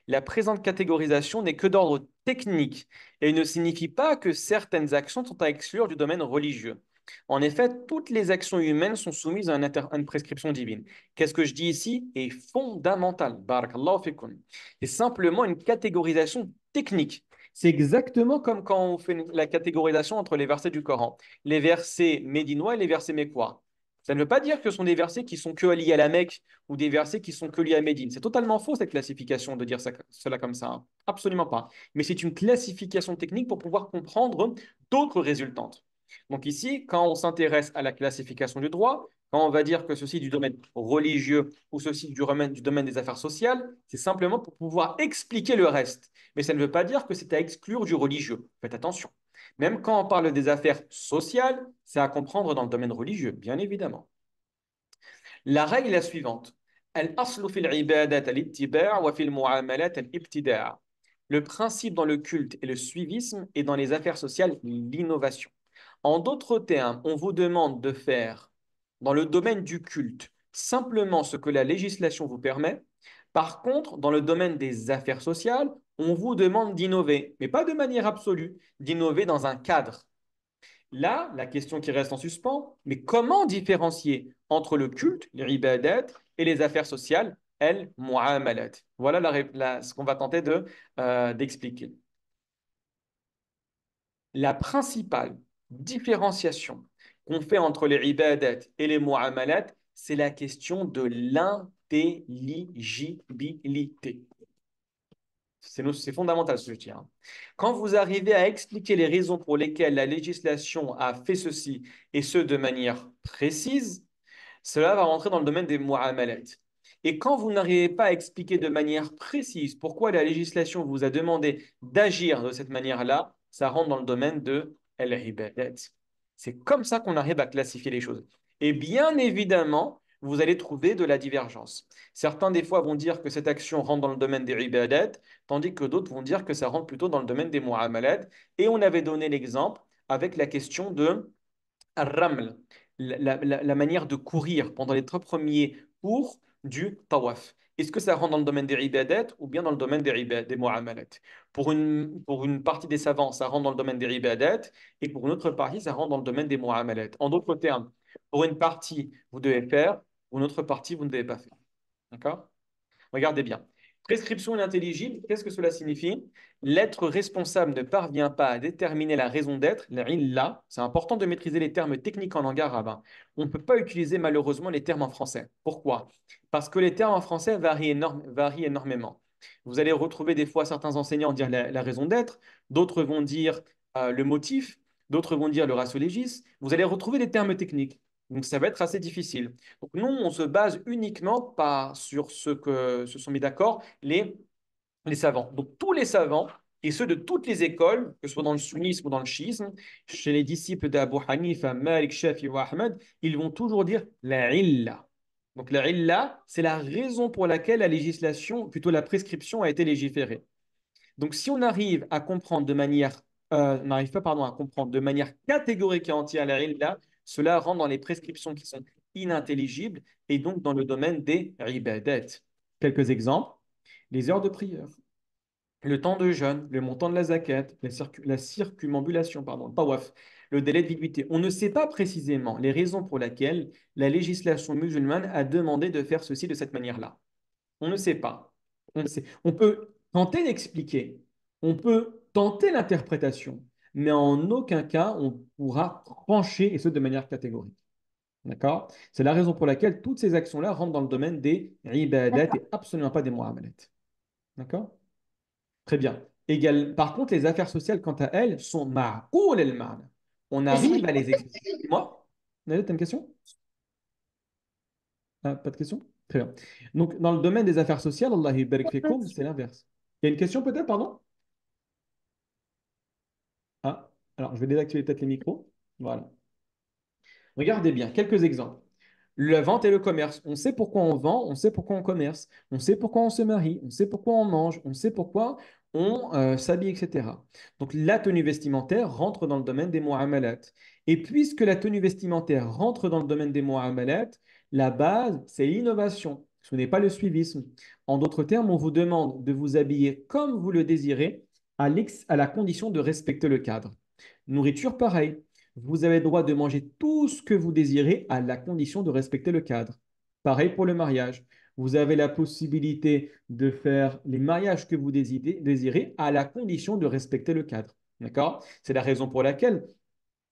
La présente catégorisation n'est que d'ordre technique et ne signifie pas que certaines actions sont à exclure du domaine religieux. En effet, toutes les actions humaines sont soumises à une prescription divine. Qu'est-ce que je dis ici est fondamental. Barakallahu fikum. C'est simplement une catégorisation technique. C'est exactement comme quand on fait la catégorisation entre les versets du Coran, les versets médinois et les versets mécois. Ça ne veut pas dire que ce sont des versets qui sont que liés à la Mecque ou des versets qui sont que liés à Médine. C'est totalement faux cette classification de dire cela comme ça, hein. Absolument pas. Mais c'est une classification technique pour pouvoir comprendre d'autres résultantes. Donc ici, quand on s'intéresse à la classification du droit, quand on va dire que ceci est du domaine religieux ou ceci du domaine des affaires sociales, c'est simplement pour pouvoir expliquer le reste. Mais ça ne veut pas dire que c'est à exclure du religieux. Faites attention. Même quand on parle des affaires sociales, c'est à comprendre dans le domaine religieux, bien évidemment. La règle est la suivante. Le principe dans le culte et le suivisme et dans les affaires sociales, l'innovation. En d'autres termes, on vous demande de faire dans le domaine du culte simplement ce que la législation vous permet. Par contre, dans le domaine des affaires sociales, on vous demande d'innover, mais pas de manière absolue, d'innover dans un cadre. Là, la question qui reste en suspens, mais comment différencier entre le culte, les ibadat, et les affaires sociales, elles, mu'amalat? Voilà ce qu'on va tenter d'expliquer. La principale différenciation qu'on fait entre les ibadat et les mu'amalat, c'est la question de l'intelligibilité. C'est fondamental ce que je dis, hein. Quand vous arrivez à expliquer les raisons pour lesquelles la législation a fait ceci et ce de manière précise, cela va rentrer dans le domaine des mu'amalat. Et quand vous n'arrivez pas à expliquer de manière précise pourquoi la législation vous a demandé d'agir de cette manière-là, ça rentre dans le domaine de al-ibadat. C'est comme ça qu'on arrive à classifier les choses. Et bien évidemment, vous allez trouver de la divergence. Certains, des fois, vont dire que cette action rentre dans le domaine des ibadat, tandis que d'autres vont dire que ça rentre plutôt dans le domaine des mu'amalat. Et on avait donné l'exemple avec la question de Ar-Raml, la manière de courir pendant les 3 premiers cours du tawaf. Est-ce que ça rentre dans le domaine des ibadat ou bien dans le domaine des mu'amalat? Pour une partie des savants, ça rentre dans le domaine des ibadat et pour une autre partie, ça rentre dans le domaine des mu'amalat. En d'autres termes, pour une partie, vous devez faire, pour une autre partie, vous ne devez pas faire. D'accord? Regardez bien. Prescription inintelligible, qu'est-ce que cela signifie? L'être responsable ne parvient pas à déterminer la raison d'être, la illa. C'est important de maîtriser les termes techniques en langue arabe, hein. On ne peut pas utiliser malheureusement les termes en français. Pourquoi? Parce que les termes en français varient énormément. Vous allez retrouver des fois certains enseignants dire la raison d'être, d'autres vont dire le motif, d'autres vont dire le ratio légis. Vous allez retrouver des termes techniques. Donc, ça va être assez difficile. Donc, nous, on se base uniquement pas sur ce que se sont mis d'accord les savants. Donc, tous les savants, et ceux de toutes les écoles, que ce soit dans le sunnisme ou dans le chiisme, chez les disciples d'Abu Hanifa, Malik, Shafi ou Ahmed, ils vont toujours dire la illa. Donc, la illa, c'est la raison pour laquelle la législation, plutôt la prescription, a été légiférée. Donc, si on arrive à comprendre de manière, on n'arrive pas, pardon, à comprendre de manière catégorique et entière la illa, cela rentre dans les prescriptions qui sont inintelligibles et donc dans le domaine des ibadat. Quelques exemples, les heures de prière, le temps de jeûne, le montant de la zakat, la circumambulation, pardon, le tawaf, le délai de viduité. On ne sait pas précisément les raisons pour lesquelles la législation musulmane a demandé de faire ceci de cette manière-là. On ne sait pas. On ne sait. On peut tenter d'expliquer, on peut tenter l'interprétation, mais en aucun cas on pourra trancher, et ce de manière catégorique. D'accord? C'est la raison pour laquelle toutes ces actions-là rentrent dans le domaine des ibadat D'accord. et absolument pas des muamalat. D'accord? Très bien. Par contre, les affaires sociales, quant à elles, sont ma'qoul el-ma'na. On Et arrive à les expliquer. Dis-moi, Nadia, tu as une question? Ah, pas de question? Très bien. Donc, dans le domaine des affaires sociales, Allah barik fikoum, c'est l'inverse. Il y a une question peut-être, pardon? Ah, alors je vais désactiver peut-être les micros. Voilà. Regardez bien, quelques exemples. La vente et le commerce. On sait pourquoi on vend, on sait pourquoi on commerce, on sait pourquoi on se marie, on sait pourquoi on mange, on sait pourquoi on s'habille, etc. Donc la tenue vestimentaire rentre dans le domaine des muamalat. Et puisque la tenue vestimentaire rentre dans le domaine des muamalat, la base, c'est l'innovation. Ce n'est pas le suivisme. En d'autres termes, on vous demande de vous habiller comme vous le désirez à la condition de respecter le cadre. Nourriture, pareil. Vous avez le droit de manger tout ce que vous désirez à la condition de respecter le cadre. Pareil pour le mariage. Vous avez la possibilité de faire les mariages que vous désirez à la condition de respecter le cadre. D'accord? C'est la raison pour laquelle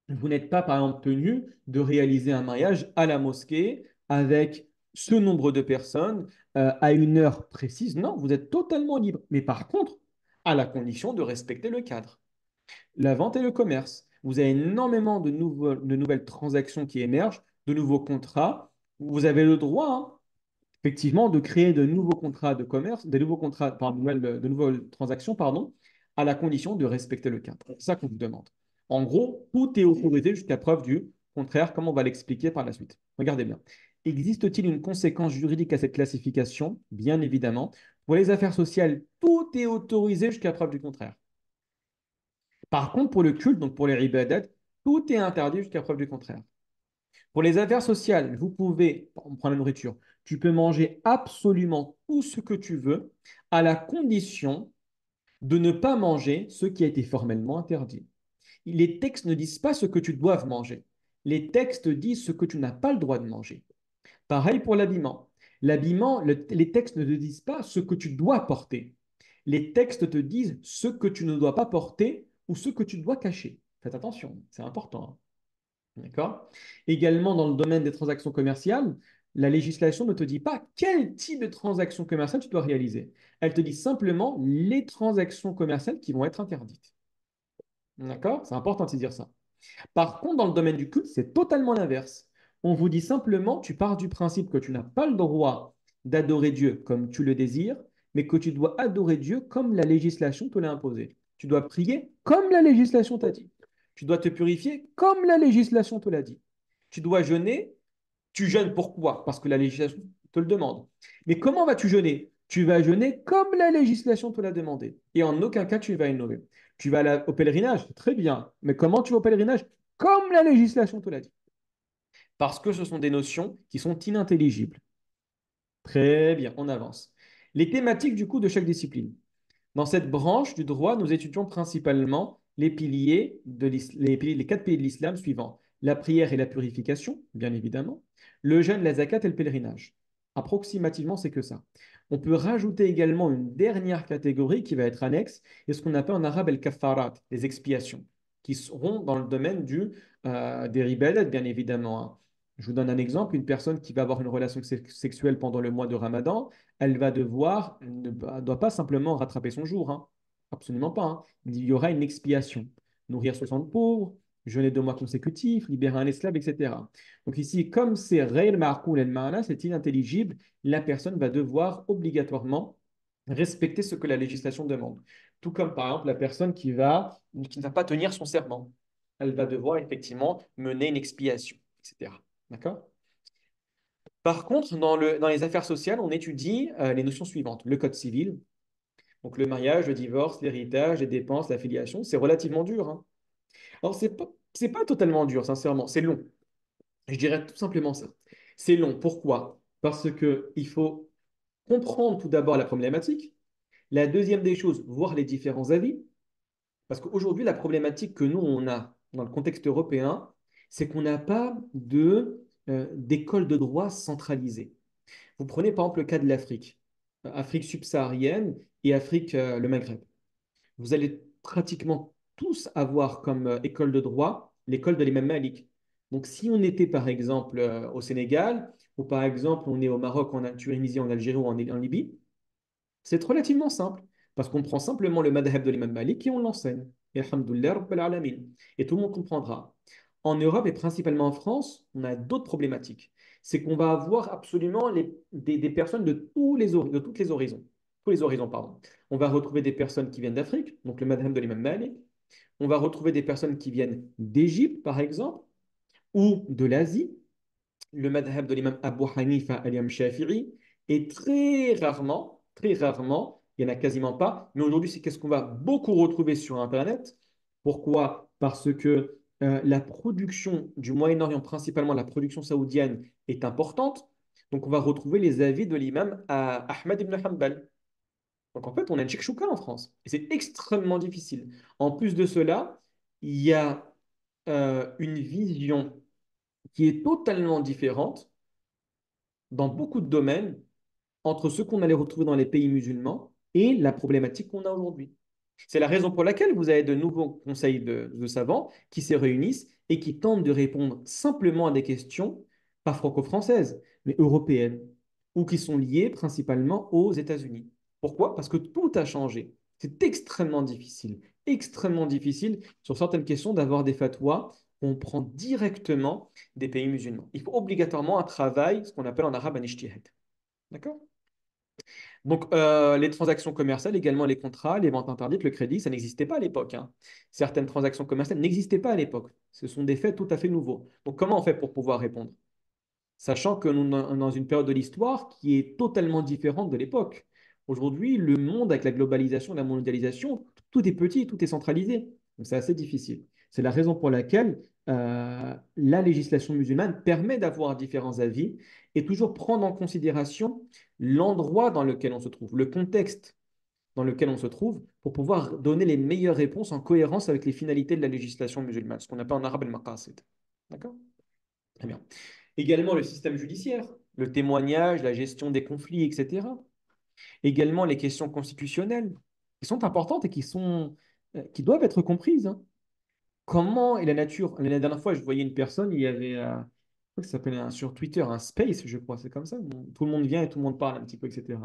vous n'êtes pas, par exemple, tenu de réaliser un mariage à la mosquée avec ce nombre de personnes à une heure précise. Non, vous êtes totalement libre. Mais par contre, à la condition de respecter le cadre. La vente et le commerce. Vous avez énormément de nouvelles transactions qui émergent, de nouveaux contrats. Vous avez le droit, hein, effectivement, de créer de nouveaux contrats de commerce, des nouveaux contrats, de nouvelles transactions, pardon, à la condition de respecter le cadre. C'est ça qu'on vous demande. En gros, tout est autorisé jusqu'à preuve du contraire, comme on va l'expliquer par la suite. Regardez bien. Existe-t-il une conséquence juridique à cette classification? Bien évidemment. Pour les affaires sociales, tout est autorisé jusqu'à preuve du contraire. Par contre, pour le culte, donc pour les ibadat, tout est interdit jusqu'à preuve du contraire. Pour les affaires sociales, vous pouvez, on prend la nourriture, tu peux manger absolument tout ce que tu veux à la condition de ne pas manger ce qui a été formellement interdit. Les textes ne disent pas ce que tu dois manger. Les textes disent ce que tu n'as pas le droit de manger. Pareil pour l'habillement. L'habillement, les textes ne te disent pas ce que tu dois porter. Les textes te disent ce que tu ne dois pas porter ou ce que tu dois cacher. Faites attention, c'est important. D'accord? Également, dans le domaine des transactions commerciales, la législation ne te dit pas quel type de transaction commerciale tu dois réaliser. Elle te dit simplement les transactions commerciales qui vont être interdites. D'accord? C'est important de se dire ça. Par contre, dans le domaine du culte, c'est totalement l'inverse. On vous dit simplement, tu pars du principe que tu n'as pas le droit d'adorer Dieu comme tu le désires, mais que tu dois adorer Dieu comme la législation te l'a imposé. Tu dois prier comme la législation t'a dit. Tu dois te purifier comme la législation te l'a dit. Tu dois jeûner. Tu jeûnes pourquoi? Parce que la législation te le demande. Mais comment vas-tu jeûner? Tu vas jeûner comme la législation te l'a demandé. Et en aucun cas, tu vas innover. Tu vas au pèlerinage, très bien. Mais comment tu vas au pèlerinage? Comme la législation te l'a dit. Parce que ce sont des notions qui sont inintelligibles. Très bien, on avance. Les thématiques du coup de chaque discipline. Dans cette branche du droit, nous étudions principalement les quatre piliers de l'islam suivants. La prière et la purification, bien évidemment. Le jeûne, la zakat et le pèlerinage. Approximativement, c'est que ça. On peut rajouter également une dernière catégorie qui va être annexe, et ce qu'on appelle en arabe el-kaffarat, les expiations, qui seront dans le domaine des ribadat, bien évidemment, hein. Je vous donne un exemple, une personne qui va avoir une relation sexuelle pendant le mois de Ramadan, elle ne doit pas simplement rattraper son jour, hein. Absolument pas, hein. Il y aura une expiation. Nourrir 60 pauvres, jeûner 2 mois consécutifs, libérer un esclave, etc. Donc ici, comme c'est ghayr ma'qoul al-ma'na, c'est inintelligible, la personne va devoir obligatoirement respecter ce que la législation demande. Tout comme par exemple la personne qui ne va pas tenir son serment. Elle va devoir effectivement mener une expiation, etc. D'accord? Par contre, dans les affaires sociales, on étudie les notions suivantes. Le code civil, donc le mariage, le divorce, l'héritage, les dépenses, la filiation, c'est relativement dur, hein. Alors, c'est pas totalement dur, sincèrement, c'est long. Je dirais tout simplement ça. C'est long. Pourquoi? Parce que il faut comprendre tout d'abord la problématique. La deuxième des choses, voir les différents avis. Parce qu'aujourd'hui, la problématique que nous, on a dans le contexte européen, c'est qu'on n'a pas d'école de droit centralisée. Vous prenez par exemple le cas de l'Afrique, Afrique subsaharienne et Afrique, le Maghreb. Vous allez pratiquement tous avoir comme école de droit l'école de l'imam Malik. Donc, si on était par exemple au Sénégal, ou par exemple on est au Maroc, en Tunisie, en Algérie ou en Libye, c'est relativement simple, parce qu'on prend simplement le madhab de l'imam Malik et on l'enseigne. Et alhamdoulilah, rabbil alamin. Et tout le monde comprendra. En Europe et principalement en France, on a d'autres problématiques. C'est qu'on va avoir absolument des personnes de toutes les horizons. Tous les horizons, pardon. On va retrouver des personnes qui viennent d'Afrique, donc le madhab de l'imam Malik. On va retrouver des personnes qui viennent d'Égypte, par exemple, ou de l'Asie, le madhab de l'imam Abu Hanifa al-Imam Shafi'i, et très rarement, il n'y en a quasiment pas, mais aujourd'hui, c'est qu'est-ce qu'on va beaucoup retrouver sur Internet. Pourquoi? Parce que la production du Moyen-Orient, principalement la production saoudienne, est importante. Donc, on va retrouver les avis de l'imam Ahmad ibn Hanbal. Donc, en fait, on a une chouka en France. Et c'est extrêmement difficile. En plus de cela, il y a une vision qui est totalement différente dans beaucoup de domaines entre ce qu'on allait retrouver dans les pays musulmans et la problématique qu'on a aujourd'hui. C'est la raison pour laquelle vous avez de nouveaux conseils de savants qui se réunissent et qui tentent de répondre simplement à des questions, pas franco-françaises, mais européennes, ou qui sont liées principalement aux États-Unis. Pourquoi? Parce que tout a changé. C'est extrêmement difficile sur certaines questions d'avoir des fatwas qu'on prend directement des pays musulmans. Il faut obligatoirement un travail, ce qu'on appelle en arabe un ijtihad. D'accord? Donc, les transactions commerciales, également les contrats, les ventes interdites, le crédit, ça n'existait pas à l'époque, hein. Certaines transactions commerciales n'existaient pas à l'époque. Ce sont des faits tout à fait nouveaux. Donc, comment on fait pour pouvoir répondre? Sachant que nous sommes dans une période de l'histoire qui est totalement différente de l'époque. Aujourd'hui, le monde, avec la globalisation, la mondialisation, tout est petit, tout est centralisé. Donc, c'est assez difficile. C'est la raison pour laquelle la législation musulmane permet d'avoir différents avis et toujours prendre en considération l'endroit dans lequel on se trouve, le contexte dans lequel on se trouve, pour pouvoir donner les meilleures réponses en cohérence avec les finalités de la législation musulmane, ce qu'on appelle en arabe le maqasid. D'accord? Très bien. Également le système judiciaire, le témoignage, la gestion des conflits, etc. Également les questions constitutionnelles, qui sont importantes et qui doivent être comprises, hein. Comment est la nature? La dernière fois, je voyais une personne, il y avait, je crois que ça s'appelle sur Twitter un space, je crois, c'est comme ça. Tout le monde vient et tout le monde parle un petit peu, etc.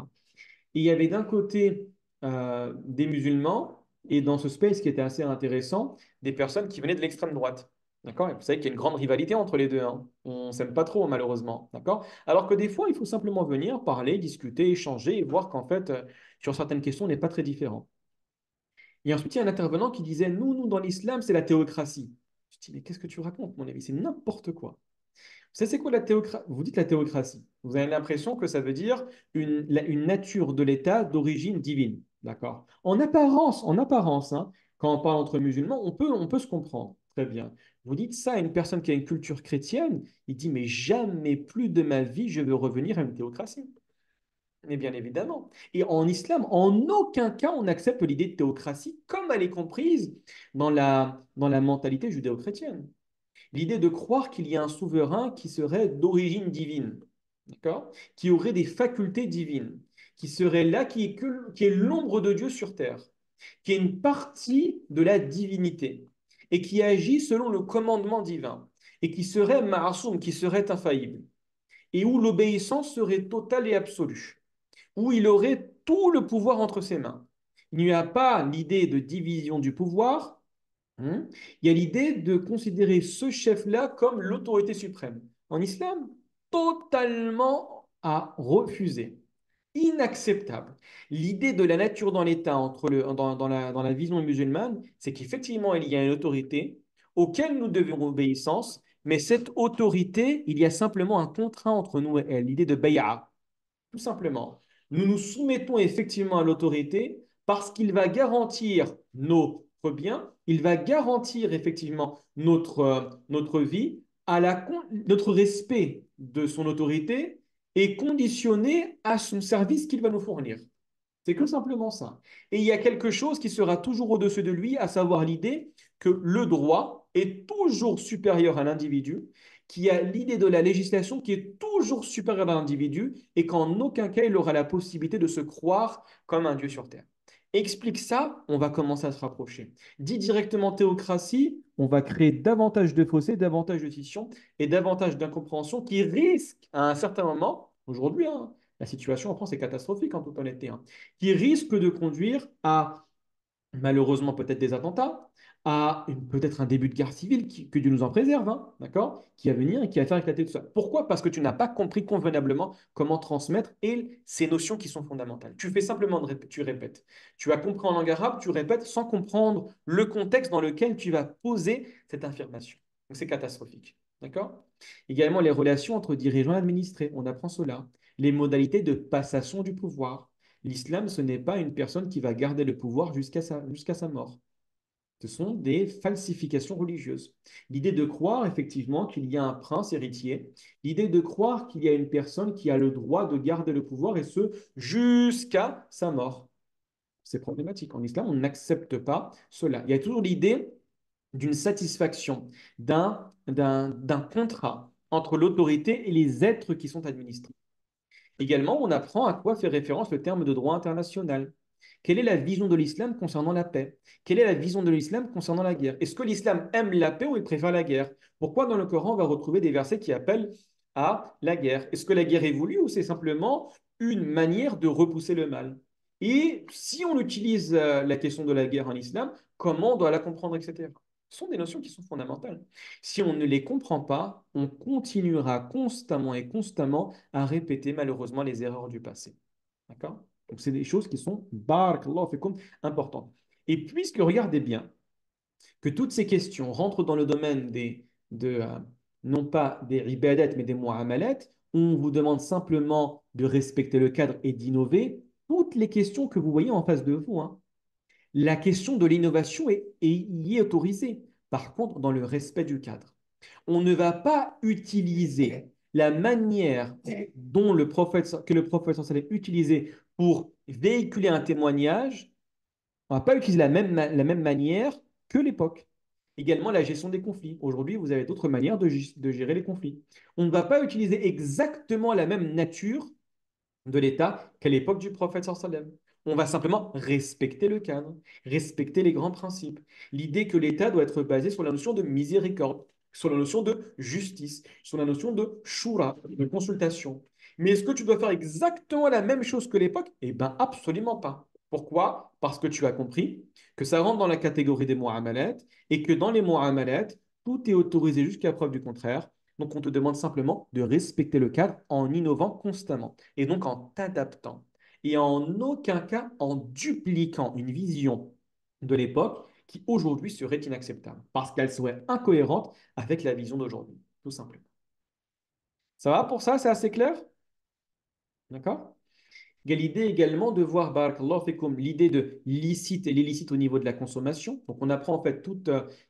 Et il y avait d'un côté des musulmans et dans ce space qui était assez intéressant, des personnes qui venaient de l'extrême droite. D'accord? Et vous savez qu'il y a une grande rivalité entre les deux, hein. On ne s'aime pas trop, malheureusement. D'accord? Alors que des fois, il faut simplement venir parler, discuter, échanger et voir qu'en fait, sur certaines questions, on n'est pas très différents. Et ensuite, il y a un intervenant qui disait, nous, dans l'islam, c'est la théocratie. Je dis, mais qu'est-ce que tu racontes, mon ami? C'est n'importe quoi. Vous savez, c'est quoi la théocratie? Vous dites la théocratie. Vous avez l'impression que ça veut dire une nature de l'État d'origine divine. D'accord? En apparence, hein, quand on parle entre musulmans, on peut se comprendre. Très bien. Vous dites ça à une personne qui a une culture chrétienne, il dit, mais jamais plus de ma vie, je veux revenir à une théocratie. Mais bien évidemment. Et en islam, en aucun cas, on accepte l'idée de théocratie comme elle est comprise dans la mentalité judéo-chrétienne. L'idée de croire qu'il y a un souverain qui serait d'origine divine, d'accord? Qui aurait des facultés divines, qui serait là, qui est l'ombre de Dieu sur terre, qui est une partie de la divinité et qui agit selon le commandement divin et qui serait ma'asoum, qui serait infaillible et où l'obéissance serait totale et absolue, où il aurait tout le pouvoir entre ses mains. Il n'y a pas l'idée de division du pouvoir, Hein. Il y a l'idée de considérer ce chef-là comme l'autorité suprême. En islam, totalement à refuser. Inacceptable. L'idée de la nature dans l'État dans la vision musulmane, c'est qu'effectivement, il y a une autorité auquel nous devons obéissance, mais cette autorité, il y a simplement un contrat entre nous et elle, l'idée de bay'a. Tout simplement. Nous nous soumettons effectivement à l'autorité parce qu'il va garantir notre bien, il va garantir effectivement notre vie, notre respect de son autorité est conditionné à son service qu'il va nous fournir. C'est que simplement ça. Et il y a quelque chose qui sera toujours au-dessus de lui, à savoir l'idée que le droit est toujours supérieur à l'individu, qu'il y a l'idée de la législation qui est toujours supérieure à l'individu et qu'en aucun cas il aura la possibilité de se croire comme un Dieu sur terre. Explique ça, on va commencer à se rapprocher. Dit directement théocratie, on va créer davantage de fossés, davantage de scissions et davantage d'incompréhension qui risquent à un certain moment, aujourd'hui, hein, la situation en France est catastrophique en toute honnêteté, hein, qui risque de conduire à malheureusement peut-être des attentats, à peut-être un début de guerre civile, que Dieu nous en préserve, hein, d'accord, qui va venir et qui va faire éclater tout ça. Pourquoi? Parce que tu n'as pas compris convenablement comment transmettre ces notions qui sont fondamentales. Tu fais simplement, tu répètes. Tu as compris en langue arabe, tu répètes sans comprendre le contexte dans lequel tu vas poser cette affirmation. Donc c'est catastrophique, d'accord? Également les relations entre dirigeants et administrés, on apprend cela. Les modalités de passation du pouvoir. L'islam, ce n'est pas une personne qui va garder le pouvoir jusqu'à sa mort. Ce sont des falsifications religieuses. L'idée de croire effectivement qu'il y a un prince héritier, l'idée de croire qu'il y a une personne qui a le droit de garder le pouvoir et ce jusqu'à sa mort. C'est problématique. En islam, on n'accepte pas cela. Il y a toujours l'idée d'une satisfaction, d'un contrat entre l'autorité et les êtres qui sont administrés. Également, on apprend à quoi fait référence le terme de droit international. Quelle est la vision de l'islam concernant la paix? Quelle est la vision de l'islam concernant la guerre? Est-ce que l'islam aime la paix ou il préfère la guerre? Pourquoi dans le Coran on va retrouver des versets qui appellent à la guerre? Est-ce que la guerre est voulue ou c'est simplement une manière de repousser le mal? Et si on utilise la question de la guerre en islam, comment on doit la comprendre, etc. Ce sont des notions qui sont fondamentales. Si on ne les comprend pas, on continuera constamment et constamment à répéter malheureusement les erreurs du passé. D'accord? Donc, c'est des choses qui sont, barakallahu fikum, importantes. Et puisque, regardez bien, que toutes ces questions rentrent dans le domaine non pas des ibadat, mais des muamalat, on vous demande simplement de respecter le cadre et d'innover, toutes les questions que vous voyez en face de vous, hein, la question de l'innovation y est autorisée. Par contre, dans le respect du cadre. On ne va pas utiliser la manière que le prophète sallallahu utilisait pour véhiculer un témoignage. On ne va pas utiliser la même manière que l'époque. Également, la gestion des conflits. Aujourd'hui, vous avez d'autres manières de gérer les conflits. On ne va pas utiliser exactement la même nature de l'État qu'à l'époque du prophète sallam. On va simplement respecter le cadre, respecter les grands principes. L'idée que l'État doit être basé sur la notion de miséricorde, sur la notion de justice, sur la notion de shura, de consultation. Mais est-ce que tu dois faire exactement la même chose que l'époque? Eh bien, absolument pas. Pourquoi? Parce que tu as compris que ça rentre dans la catégorie des mu'amalat et que dans les mu'amalat, tout est autorisé jusqu'à preuve du contraire. Donc, on te demande simplement de respecter le cadre en innovant constamment et donc en t'adaptant et en aucun cas en dupliquant une vision de l'époque qui aujourd'hui serait inacceptable parce qu'elle serait incohérente avec la vision d'aujourd'hui, tout simplement. Ça va pour ça? C'est assez clair? D'accord? Il y a l'idée également de voir, barakallahu fikum, l'idée de licite et l'illicite au niveau de la consommation. Donc, on apprend en fait tout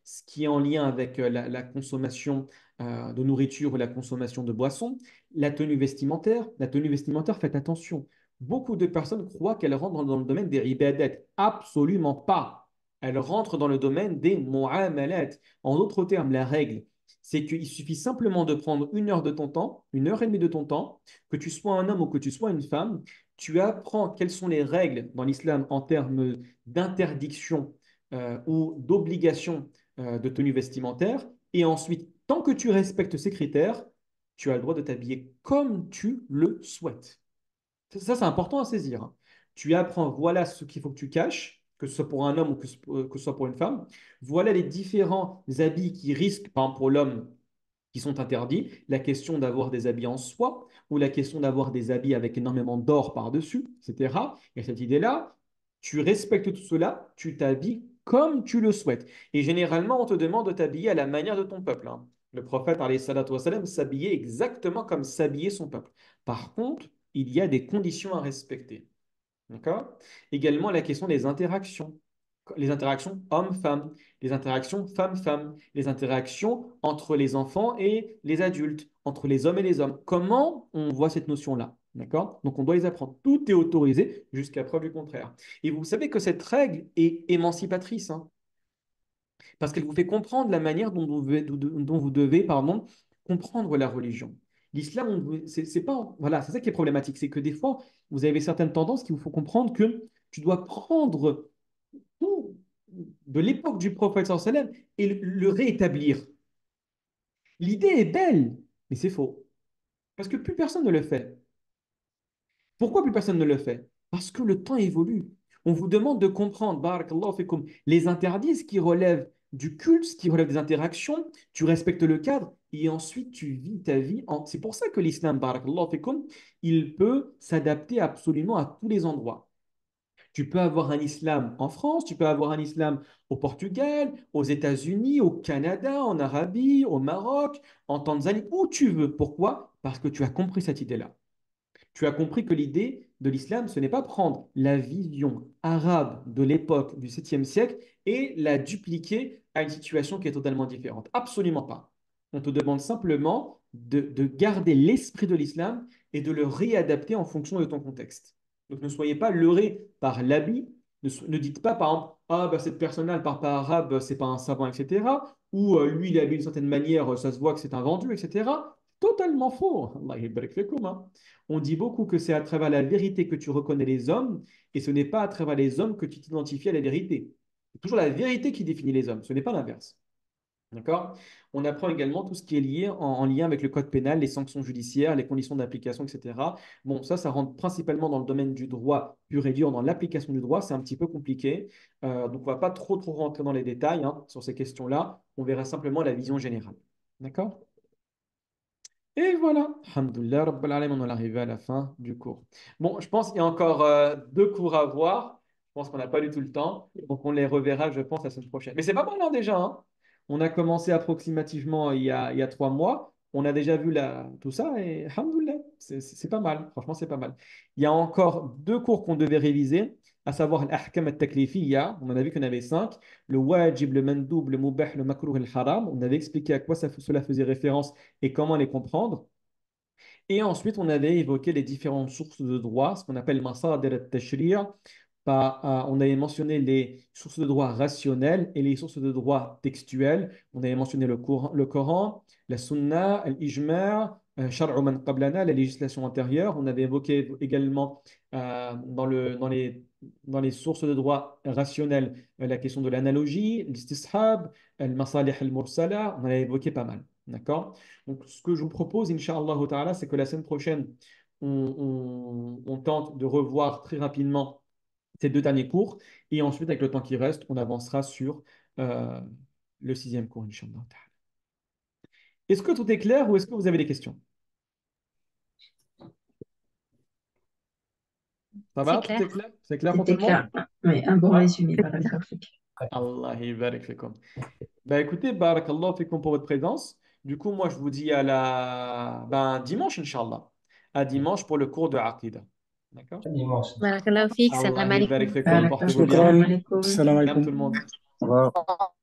ce qui est en lien avec la consommation de nourriture ou la consommation de boissons. La tenue vestimentaire. La tenue vestimentaire, faites attention. Beaucoup de personnes croient qu'elle rentre dans le domaine des ibadat. Absolument pas. Elle rentre dans le domaine des mu'amalat. En d'autres termes, la règle, c'est qu'il suffit simplement de prendre une heure de ton temps, une heure et demie de ton temps, que tu sois un homme ou que tu sois une femme, tu apprends quelles sont les règles dans l'islam en termes d'interdiction ou d'obligation de tenue vestimentaire. Et ensuite, tant que tu respectes ces critères, tu as le droit de t'habiller comme tu le souhaites. Ça, c'est important à saisir, hein. Tu apprends, voilà ce qu'il faut que tu caches, que ce soit pour un homme ou que ce soit pour une femme. Voilà les différents habits qui risquent, par exemple pour l'homme, qui sont interdits. La question d'avoir des habits en soie ou la question d'avoir des habits avec énormément d'or par-dessus, etc. Et cette idée-là, tu respectes tout cela, tu t'habilles comme tu le souhaites. Et généralement, on te demande de t'habiller à la manière de ton peuple, hein. Le prophète, alayhi salatu wassalam, s'habillait exactement comme s'habillait son peuple. Par contre, il y a des conditions à respecter. D'accord? Également, la question des interactions. Les interactions hommes-femmes, les interactions femmes-femmes, les interactions entre les enfants et les adultes, entre les hommes et les hommes. Comment on voit cette notion-là? D'accord? Donc, on doit les apprendre. Tout est autorisé jusqu'à preuve du contraire. Et vous savez que cette règle est émancipatrice, hein, parce qu'elle vous fait comprendre la manière dont vous devez, pardon, comprendre la religion. L'islam, c'est pas, voilà, c'est ça qui est problématique, c'est que des fois, vous avez certaines tendances qui vous font comprendre que tu dois prendre tout de l'époque du prophète sallallahu alayhi wa sallam et le réétablir. L'idée est belle, mais c'est faux, parce que plus personne ne le fait. Pourquoi plus personne ne le fait? Parce que le temps évolue. On vous demande de comprendre, barakallahu fikum, les interdits, ce qui relève du culte, ce qui relève des interactions, tu respectes le cadre et ensuite tu vis ta vie. C'est pour ça que l'islam, barakallahu fikum, il peut s'adapter absolument à tous les endroits. Tu peux avoir un islam en France, tu peux avoir un islam au Portugal, aux États-Unis, au Canada, en Arabie, au Maroc, en Tanzanie, où tu veux. Pourquoi? Parce que tu as compris cette idée-là. Tu as compris que l'idée de l'islam, ce n'est pas prendre la vision arabe de l'époque du 7e siècle et la dupliquer à une situation qui est totalement différente. Absolument pas. On te demande simplement de garder l'esprit de l'islam et de le réadapter en fonction de ton contexte. Donc ne soyez pas leurrés par l'habit. Ne dites pas, par exemple, ah, bah, cette personne-là, elle ne parle pas arabe, c'est pas un savant, etc. Ou lui, il est habillé d'une certaine manière, ça se voit que c'est un vendu, etc. Totalement faux. Allah ybarak fikum, hein. On dit beaucoup que c'est à travers la vérité que tu reconnais les hommes, et ce n'est pas à travers les hommes que tu t'identifies à la vérité. C'est toujours la vérité qui définit les hommes, ce n'est pas l'inverse. D'accord? On apprend également tout ce qui est lié en lien avec le code pénal, les sanctions judiciaires, les conditions d'application, etc. Bon, ça rentre principalement dans le domaine du droit pur et dur, dans l'application du droit, c'est un petit peu compliqué. Donc, on ne va pas trop rentrer dans les détails, hein, sur ces questions-là. On verra simplement la vision générale. D'accord? Et voilà, Alhamdoulilah, Rabbil Alamin, on est arrivé à la fin du cours. Bon, je pense qu'il y a encore deux cours à voir. Je pense qu'on n'a pas du tout le temps. Donc, on les reverra, je pense, la semaine prochaine. Mais c'est pas mal, hein, déjà, hein. On a commencé approximativement il y a 3 mois. On a déjà vu tout ça et Alhamdoulilah, c'est pas mal. Franchement, c'est pas mal. Il y a encore deux cours qu'on devait réviser, à savoir l'ahkam al-taklifiyya. On en a vu qu'on avait 5. Le wajib, le mandoub, le mubah, le makruh et le haram. On avait expliqué à quoi cela faisait référence et comment les comprendre. Et ensuite, on avait évoqué les différentes sources de droit, ce qu'on appelle masadir al-tashri'. On avait mentionné les sources de droit rationnelles et les sources de droit textuelles. On avait mentionné le Coran, la Sunna, l'Ijma', Shar'u man qablana, la législation antérieure. On avait évoqué également dans les sources de droit rationnelles la question de l'analogie, l'istishab, al-masalih al-mursala. On en avait évoqué pas mal. D'accord? Donc, ce que je vous propose, Inch'Allah ta'ala, c'est que la semaine prochaine, on tente de revoir très rapidement ces deux derniers cours. Et ensuite, avec le temps qui reste, on avancera sur euh, le 6e cours, Inch'Allah ta'ala. Est-ce que tout est clair ou est-ce que vous avez des questions? Ça C'est va? Tout clair. est clair? C'est clair pour tout C'était le monde? clair. Oui, un bon Ouais. résumé, barakallahu fik. Allah yabarak fikum. Bah écoutez, barakallahu fikum pour votre présence. Du coup, moi, je vous dis dimanche, Inch'Allah. À dimanche pour le cours de Aqida. D'accord? Barakallahu fiik. Allah Salam yabarak alaikum. fikum. Barakallahu Portez-vous fik. bien. Salam شكرا. alaikum. السلام Salam tout عليكم. le monde. Au revoir.